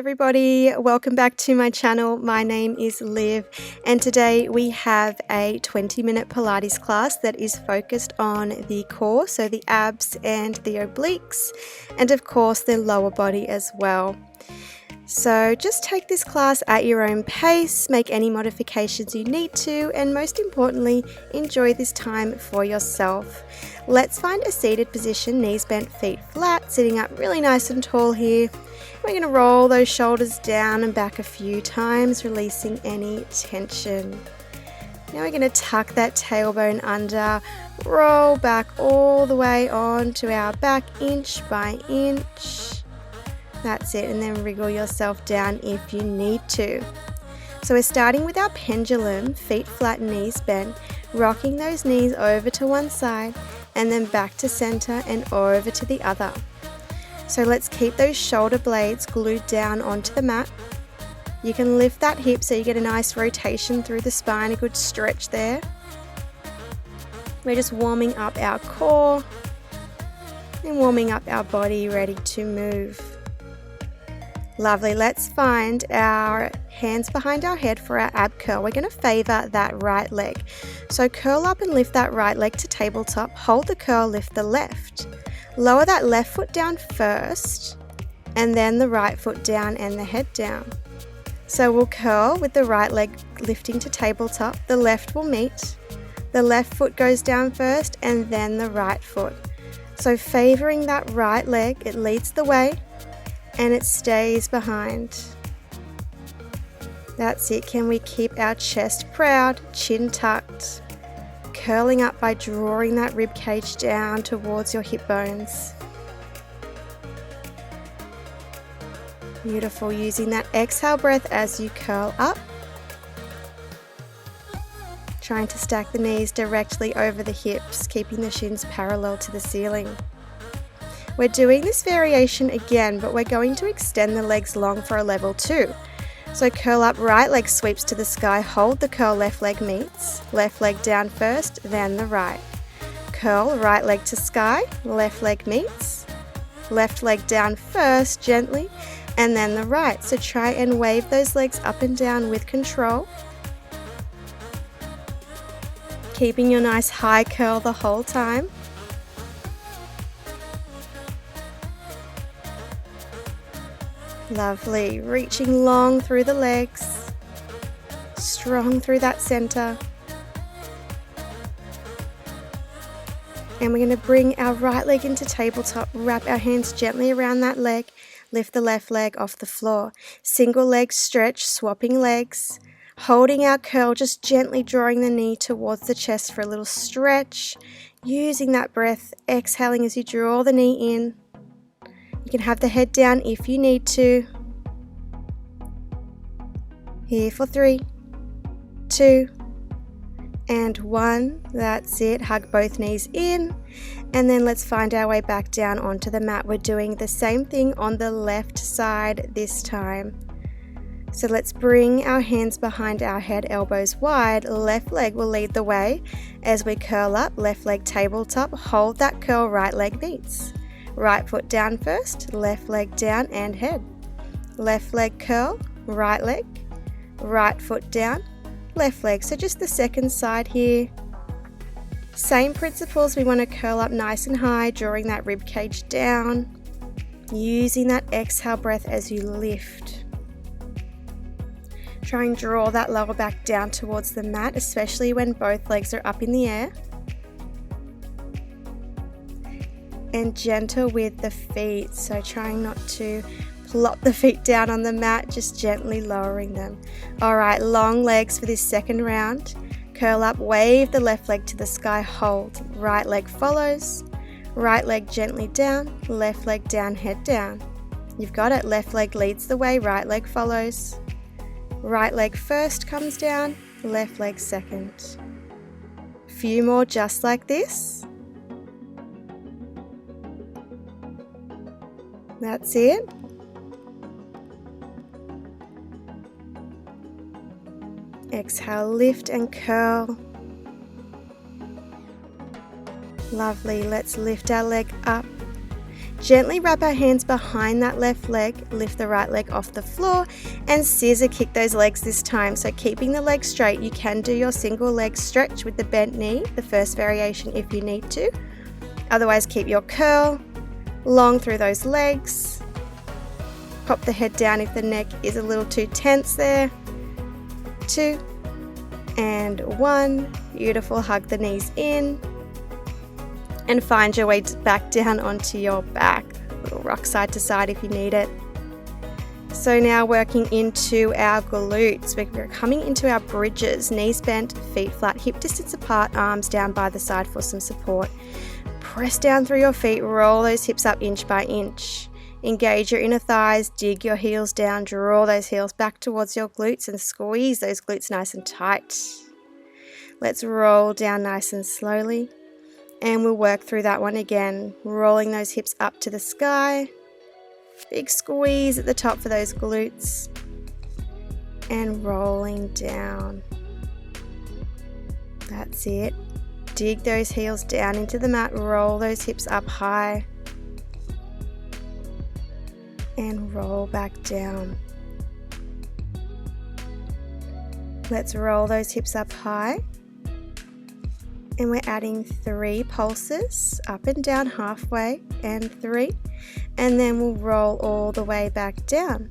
everybody, welcome back to my channel. My name is Liv and today we have a 20-minute Pilates class that is focused on the core, so the abs and the obliques, and of course the lower body as well. So just take this class at your own pace, make any modifications you need to, and most importantly, enjoy this time for yourself. Let's find a seated position, knees bent, feet flat, sitting up really nice and tall here. We're going to roll those shoulders down and back a few times, releasing any tension. Now we're going to tuck that tailbone under, roll back all the way onto our back inch by inch. That's it, and then wriggle yourself down if you need to. So we're starting with our pendulum, feet flat, knees bent, rocking those knees over to one side and then back to center and over to the other. So let's keep those shoulder blades glued down onto the mat. You can lift that hip so you get a nice rotation through the spine, a good stretch there. We're just warming up our core and warming up our body, ready to move. Lovely, let's find our hands behind our head for our ab curl. We're going to favor that right leg. So curl up and lift that right leg to tabletop, hold the curl, lift the left. Lower that left foot down first, and then the right foot down and the head down. So we'll curl with the right leg lifting to tabletop, the left will meet, the left foot goes down first, and then the right foot. So favoring that right leg, it leads the way, and it stays behind. That's it. Can we keep our chest proud, chin tucked, curling up by drawing that rib cage down towards your hip bones. Beautiful. Using that exhale breath as you curl up. Trying to stack the knees directly over the hips, keeping the shins parallel to the ceiling. We're doing this variation again, but we're going to extend the legs long for a level 2. So curl up, right leg sweeps to the sky, hold the curl, left leg meets, left leg down first, then the right. Curl, right leg to sky, left leg meets, left leg down first, gently, and then the right. So try and wave those legs up and down with control. Keeping your nice high curl the whole time. Lovely, reaching long through the legs, strong through that center. And we're going to bring our right leg into tabletop, wrap our hands gently around that leg, lift the left leg off the floor. Single leg stretch, swapping legs, holding our curl, just gently drawing the knee towards the chest for a little stretch, using that breath, exhaling as you draw the knee in. You can have the head down if you need to. Here for 3, 2, and 1. That's it. Hug both knees in. And then let's find our way back down onto the mat. We're doing the same thing on the left side this time. So let's bring our hands behind our head, elbows wide. Left leg will lead the way as we curl up. Left leg tabletop. Hold that curl, right leg meets. Right foot down first, left leg down and head. Left leg curl, right leg, right foot down, left leg. So just the second side here. Same principles, we want to curl up nice and high, drawing that rib cage down, using that exhale breath as you lift. Try and draw that lower back down towards the mat, especially when both legs are up in the air. And gentle with the feet, so trying not to plop the feet down on the mat, just gently lowering them. Alright, long legs for this second round. Curl up, wave the left leg to the sky, hold. Right leg follows, right leg gently down, left leg down, head down. You've got it, left leg leads the way, right leg follows. Right leg first comes down, left leg second. Few more just like this. That's it. Exhale, lift and curl. Lovely. Let's lift our leg up. Gently wrap our hands behind that left leg, lift the right leg off the floor, and scissor kick those legs this time. So keeping the legs straight, you can do your single leg stretch with the bent knee, the first variation if you need to. Otherwise, keep your curl long through those legs. Pop the head down if the neck is a little too tense there. 2 and 1. Beautiful. Hug the knees in. And find your way back down onto your back. Little rock side to side if you need it. So now working into our glutes. We're coming into our bridges. Knees bent, feet flat, hip distance apart, arms down by the side for some support. Press down through your feet, roll those hips up inch by inch. Engage your inner thighs, dig your heels down, draw those heels back towards your glutes and squeeze those glutes nice and tight. Let's roll down nice and slowly. And we'll work through that one again, rolling those hips up to the sky. Big squeeze at the top for those glutes. And rolling down. That's it. Dig those heels down into the mat, roll those hips up high. And roll back down. Let's roll those hips up high. And we're adding 3 pulses, up and down halfway, and 3. And then we'll roll all the way back down.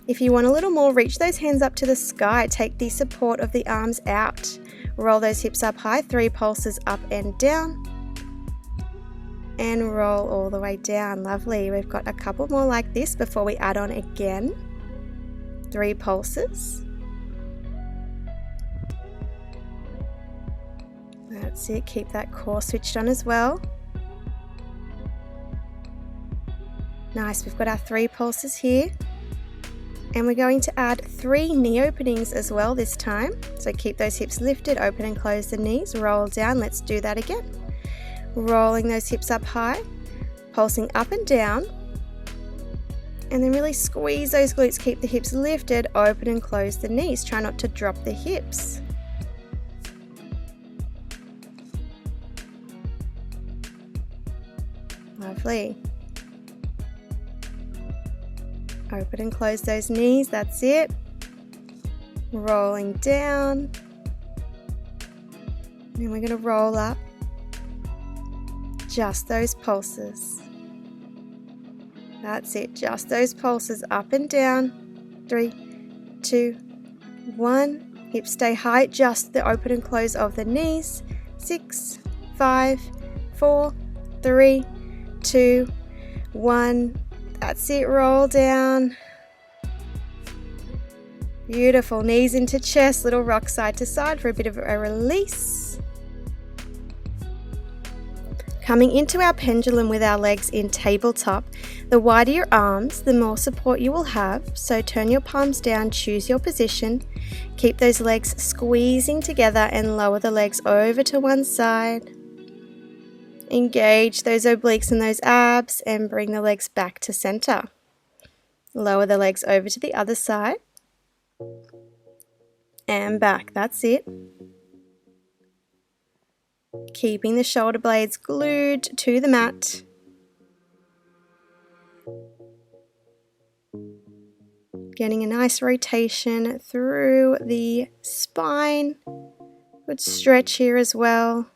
If you want a little more, reach those hands up to the sky. Take the support of the arms out. Roll those hips up high, 3 pulses up and down. And roll all the way down. Lovely. We've got a couple more like this before we add on again. 3 pulses. That's it. Keep that core switched on as well. Nice. We've got our 3 pulses here. And we're going to add 3 knee openings as well this time. So keep those hips lifted, open and close the knees, roll down. Let's do that again. Rolling those hips up high, pulsing up and down. And then really squeeze those glutes, keep the hips lifted, open and close the knees. Try not to drop the hips. Lovely. Open and close those knees, that's it. Rolling down. And we're going to roll up. Just those pulses. That's it, just those pulses up and down. 3, 2, 1. Hips stay high, just the open and close of the knees. 6, 5, 4, 3, 2, 1. That's it, roll down. Beautiful, knees into chest, little rock side to side for a bit of a release. Coming into our pendulum with our legs in tabletop. The wider your arms, the more support you will have. So turn your palms down, choose your position. Keep those legs squeezing together and lower the legs over to one side. Engage those obliques and those abs and bring the legs back to center. Lower the legs over to the other side. And back, that's it. Keeping the shoulder blades glued to the mat. Getting a nice rotation through the spine. Good stretch here as well.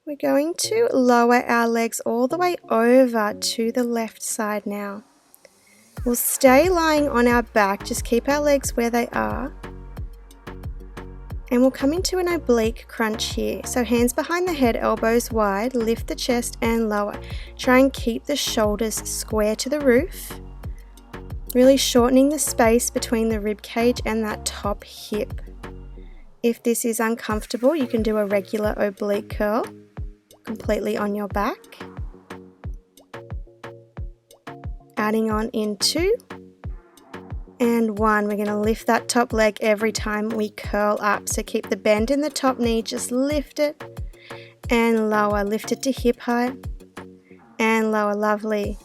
We're going to lower our legs all the way over to the left side now. We'll stay lying on our back, just keep our legs where they are. And we'll come into an oblique crunch here. So hands behind the head, elbows wide, lift the chest and lower. Try and keep the shoulders square to the roof. Really shortening the space between the rib cage and that top hip. If this is uncomfortable, you can do a regular oblique curl completely on your back. Adding on in 2 and 1. We're going to lift that top leg every time we curl up. So keep the bend in the top knee, just lift it and lower. Lift it to hip height and lower. Lovely.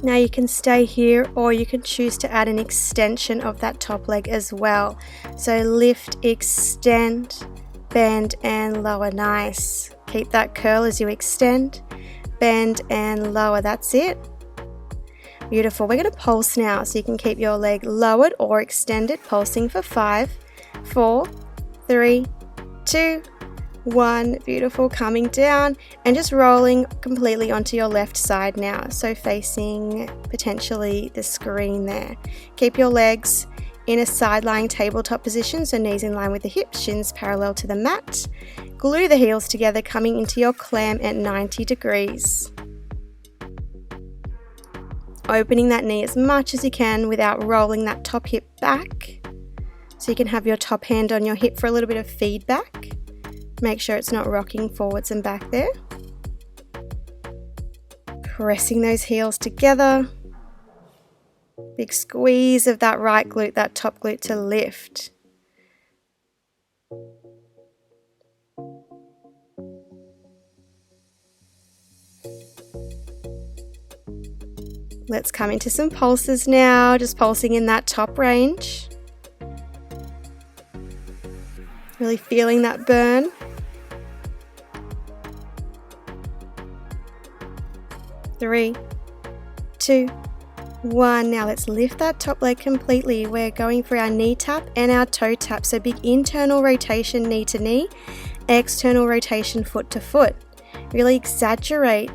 Now you can stay here, or you can choose to add an extension of that top leg as well. So lift, extend, bend and lower. Nice. Keep that curl as you extend, bend and lower. That's it. Beautiful. We're going to pulse now, so you can keep your leg lowered or extended, pulsing for 5, 4, 3, 2, 1. Beautiful. Coming down and just rolling completely onto your left side now, so facing potentially the screen there. Keep your legs in a side-lying tabletop position, so knees in line with the hips, shins parallel to the mat. Glue the heels together, coming into your clam at 90 degrees. Opening that knee as much as you can without rolling that top hip back. So you can have your top hand on your hip for a little bit of feedback. Make sure it's not rocking forwards and back there. Pressing those heels together. Big squeeze of that right glute, that top glute to lift. Let's come into some pulses now, just pulsing in that top range. Really feeling that burn. Three, 2, 1. Now let's lift that top leg completely. We're going for our knee tap and our toe tap. So big internal rotation knee to knee, external rotation foot to foot. Really exaggerate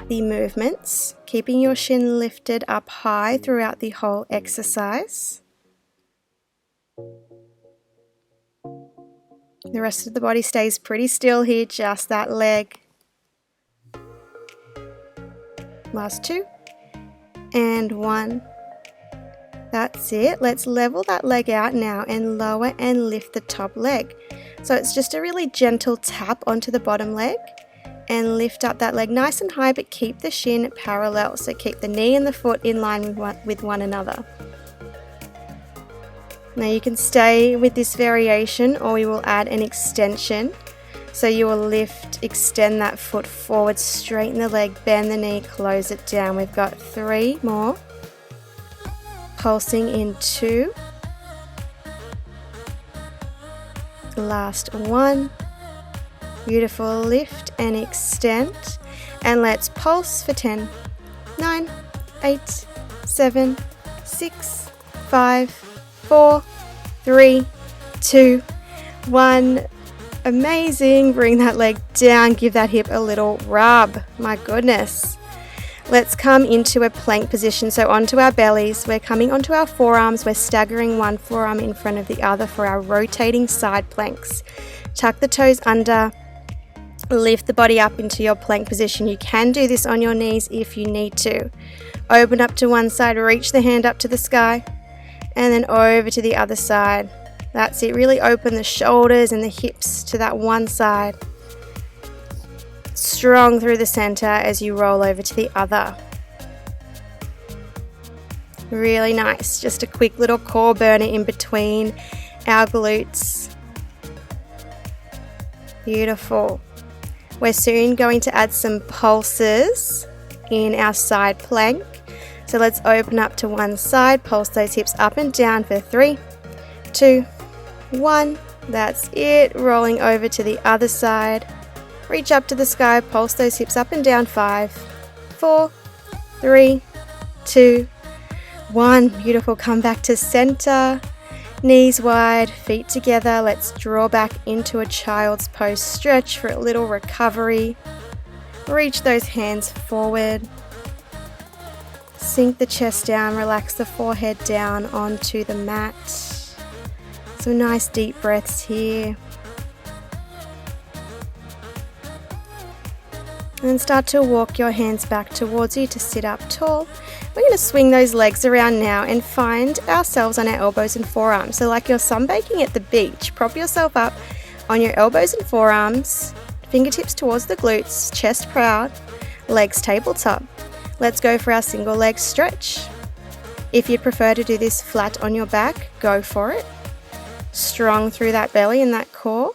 the movements, keeping your shin lifted up high throughout the whole exercise. The rest of the body stays pretty still here, just that leg. Last 2 and 1. That's it. Let's level that leg out now and lower and lift the top leg. So it's just a really gentle tap onto the bottom leg and lift up that leg nice and high, but keep the shin parallel. So keep the knee and the foot in line with one another. Now you can stay with this variation, or we will add an extension. So you will lift, extend that foot forward, straighten the leg, bend the knee, close it down. We've got 3 more. Pulsing in 2. Last 1. Beautiful. Lift and extend. And let's pulse for 10, 9, 8, 7, 6, 5, 4, 3, 2, 1. Amazing. Bring that leg down. Give that hip a little rub. My goodness. Let's come into a plank position. So onto our bellies. We're coming onto our forearms. We're staggering one forearm in front of the other for our rotating side planks. Tuck the toes under. Lift the body up into your plank position. You can do this on your knees if you need to. Open up to one side. Reach the hand up to the sky. And then over to the other side. That's it. Really open the shoulders and the hips to that one side. Strong through the center as you roll over to the other. Really nice. Just a quick little core burner in between our glutes. Beautiful. We're soon going to add some pulses in our side plank. So let's open up to one side, pulse those hips up and down for 3, 2, 1. That's it. Rolling over to the other side. Reach up to the sky, pulse those hips up and down. 5, 4, 3, 2, 1. Beautiful. Come back to center. Knees wide, feet together. Let's draw back into a child's pose. Stretch for a little recovery. Reach those hands forward. Sink the chest down, relax the forehead down onto the mat. Some nice deep breaths here. And start to walk your hands back towards you to sit up tall. We're going to swing those legs around now and find ourselves on our elbows and forearms. So like you're sunbaking at the beach, prop yourself up on your elbows and forearms, fingertips towards the glutes, chest proud, legs tabletop. Let's go for our single leg stretch. If you'd prefer to do this flat on your back, go for it. Strong through that belly and that core.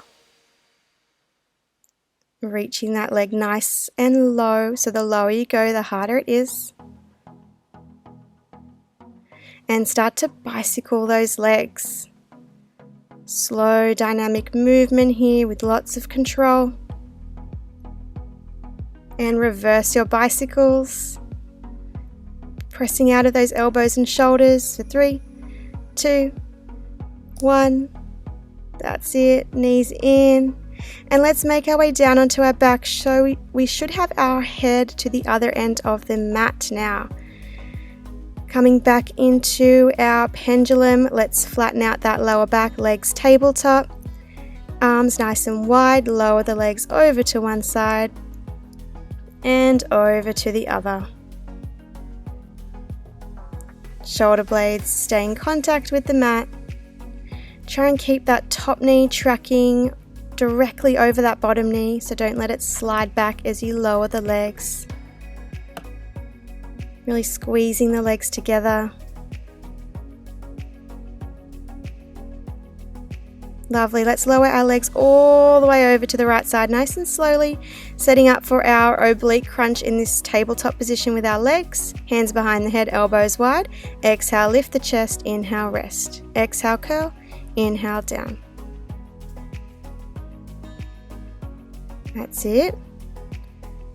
Reaching that leg nice and low, so the lower you go, the harder it is. and start to bicycle those legs. Slow dynamic movement here with lots of control. And reverse your bicycles. Pressing out of those elbows and shoulders for 3, 2, 1. That's it. Knees in. And let's make our way down onto our back. So we should have our head to the other end of the mat now. Coming back into our pendulum, let's flatten out that lower back, legs tabletop. Arms nice and wide, lower the legs over to one side and over to the other. Shoulder blades stay in contact with the mat. Try and keep that top knee tracking directly over that bottom knee, so don't let it slide back as you lower the legs. Really squeezing the legs together. Lovely. Let's lower our legs all the way over to the right side nice and slowly, setting up for our oblique crunch in this tabletop position with our legs, hands behind the head, elbows wide. Exhale, lift the chest, inhale, rest. Exhale, curl, inhale, down. That's it.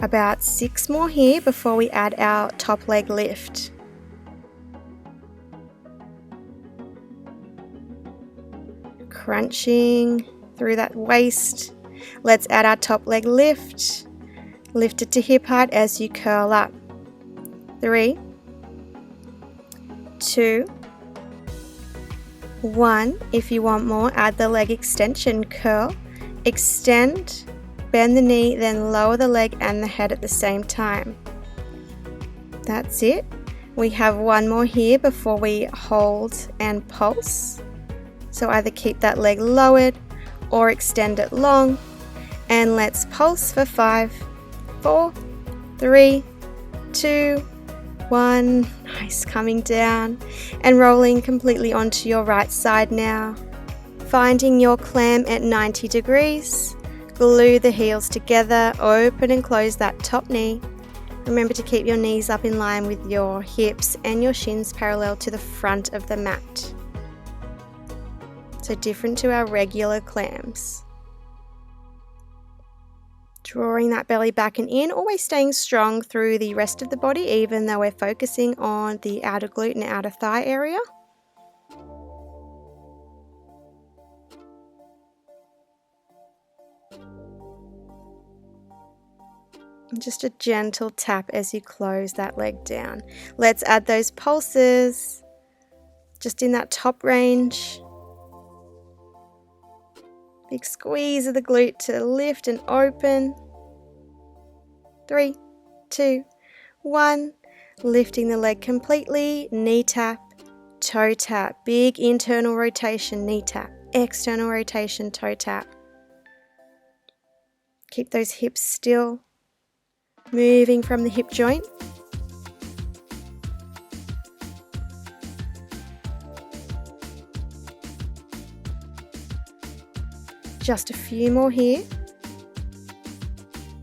About 6 more here before we add our top leg lift. Crunching through that waist. Let's add our top leg lift. Lift it to hip height as you curl up. 3, 2, 1. If you want more, add the leg extension. Curl, extend, bend the knee, then lower the leg and the head at the same time. That's it. We have 1 more here before we hold and pulse. So either keep that leg lowered or extend it long. And let's pulse for 5, 4, 3, 2, 1. Nice, coming down and rolling completely onto your right side now. Finding your clam at 90 degrees. Glue the heels together, open and close that top knee. Remember to keep your knees up in line with your hips and your shins parallel to the front of the mat. So different to our regular clams. Drawing that belly back and in, always staying strong through the rest of the body, even though we're focusing on the outer glute and outer thigh area. And just a gentle tap as you close that leg down. Let's add those pulses just in that top range. Big squeeze of the glute to lift and open. 3, 2, 1. Lifting the leg completely. Knee tap, toe tap. Big internal rotation, knee tap. External rotation, toe tap. Keep those hips still. Moving from the hip joint. Just a few more here.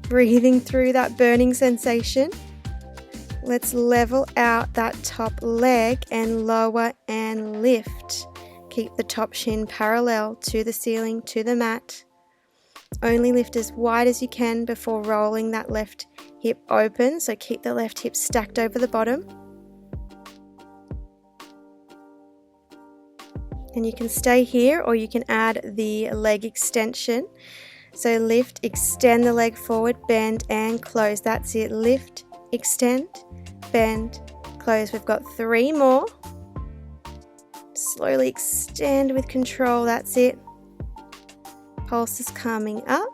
Breathing through that burning sensation. Let's level out that top leg and lower and lift. Keep the top shin parallel to the ceiling, to the mat. Only lift as wide as you can before rolling that left hip open. So keep the left hip stacked over the bottom. And you can stay here or you can add the leg extension. So lift, extend the leg forward, bend and close. That's it. Lift, extend, bend, close. We've got 3 more. Slowly extend with control. That's it. Pulse is coming up.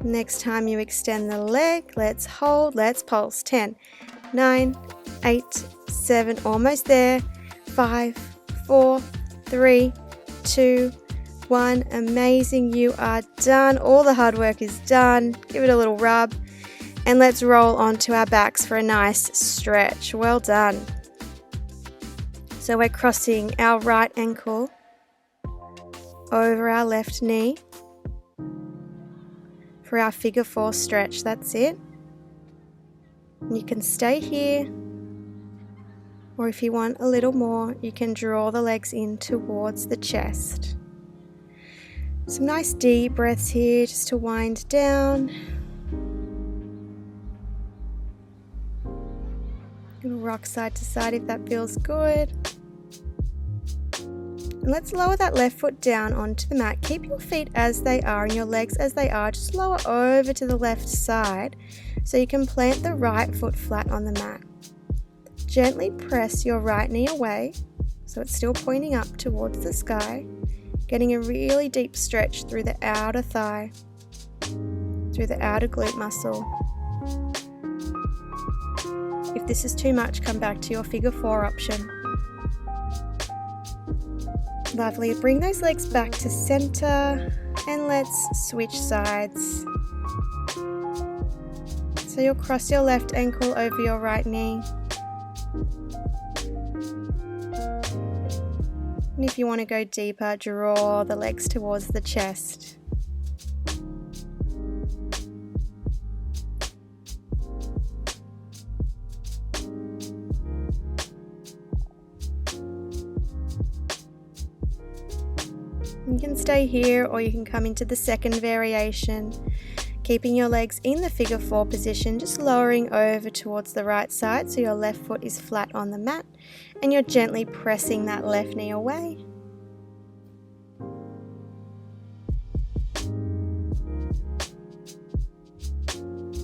Next time you extend the leg, let's hold, let's pulse. 10, 9, 8, 7, almost there. 5, 4, 3, 2, 1. Amazing. You are done. All the hard work is done. Give it a little rub. And let's roll onto our backs for a nice stretch. Well done. So we're crossing our right ankle over our left knee for our figure 4 stretch. That's it. You can stay here Or if you want a little more, you can draw the legs in towards the chest. Some nice deep breaths here just to wind down. And rock side to side if that feels good. And let's lower that left foot down onto the mat. Keep your feet as they are and your legs as they are. Just lower over to the left side so you can plant the right foot flat on the mat. Gently press your right knee away so it's still pointing up towards the sky, getting a really deep stretch through the outer thigh, through the outer glute muscle. If this is too much, come back to your figure 4 option. Lovely. Bring those legs back to center and let's switch sides. So you'll cross your left ankle over your right knee. And if you want to go deeper, draw the legs towards the chest. You can stay here or you can come into the second variation, keeping your legs in the figure 4 position, just lowering over towards the right side so your left foot is flat on the mat and you're gently pressing that left knee away.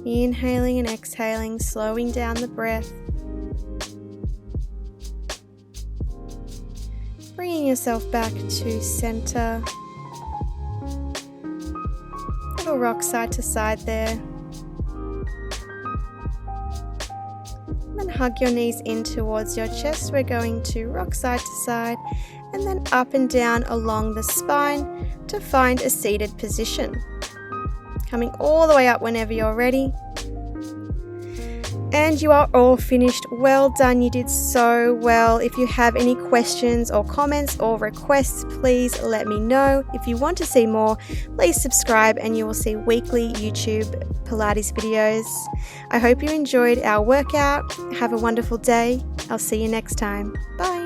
Inhaling and exhaling, slowing down the breath. Bringing yourself back to center. Little rock side to side there. Then hug your knees in towards your chest. We're going to rock side to side and then up and down along the spine to find a seated position. Coming all the way up whenever you're ready. And you are all finished. Well done, you did so well. If you have any questions or comments or requests, please let me know. If you want to see more, please subscribe and you will see weekly YouTube Pilates videos. I hope you enjoyed our workout. Have a wonderful day. I'll see you next time. Bye.